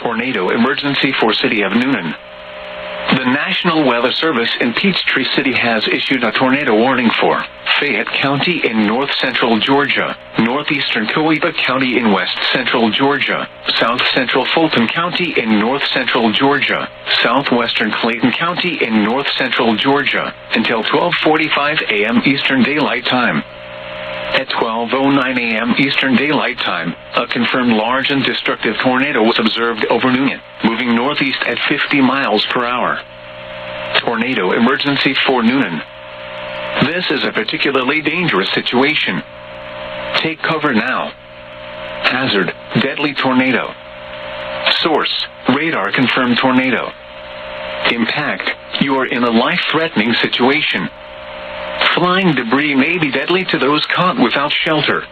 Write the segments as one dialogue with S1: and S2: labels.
S1: Tornado emergency for City of Newnan. The National Weather Service in Peachtree City has issued a tornado warning for Fayette County in north-central Georgia, northeastern Coweta County in west-central Georgia, south-central Fulton County in north-central Georgia, southwestern Clayton County in north-central Georgia, until 12:45 a.m. Eastern Daylight Time. At 12:09 a.m. Eastern Daylight Time, a confirmed large and destructive tornado was observed over Newnan, moving northeast at 50 miles per hour. Tornado emergency for Newnan. This is a particularly dangerous situation. Take cover now. Hazard, deadly tornado. Source, radar confirmed tornado. Impact, you are in a life-threatening situation. Flying debris may be deadly to those caught without shelter.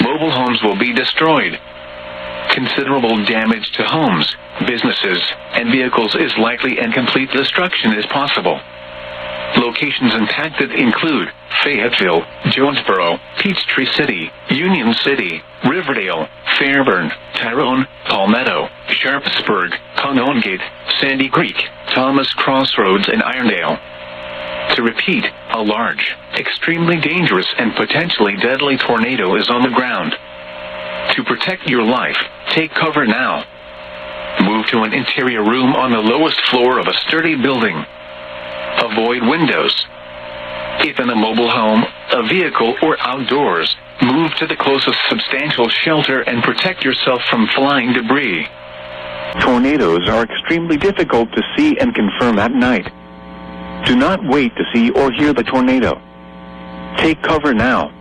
S1: Mobile homes will be destroyed. Considerable damage to homes, businesses, and vehicles is likely, and complete destruction is possible. Locations impacted include Fayetteville, Jonesboro, Peachtree City, Union City, Riverdale, Fairburn, Tyrone, Palmetto, Sharpsburg, Canongate, Sandy Creek, Thomas Crossroads, and Irondale. To repeat, a large, extremely dangerous and potentially deadly tornado is on the ground. To protect your life, take cover now. Move to an interior room on the lowest floor of a sturdy building. Avoid windows. If in a mobile home, a vehicle, or outdoors, move to the closest substantial shelter and protect yourself from flying debris. Tornadoes are extremely difficult to see and confirm at night. Do not wait to see or hear the tornado. Take cover now.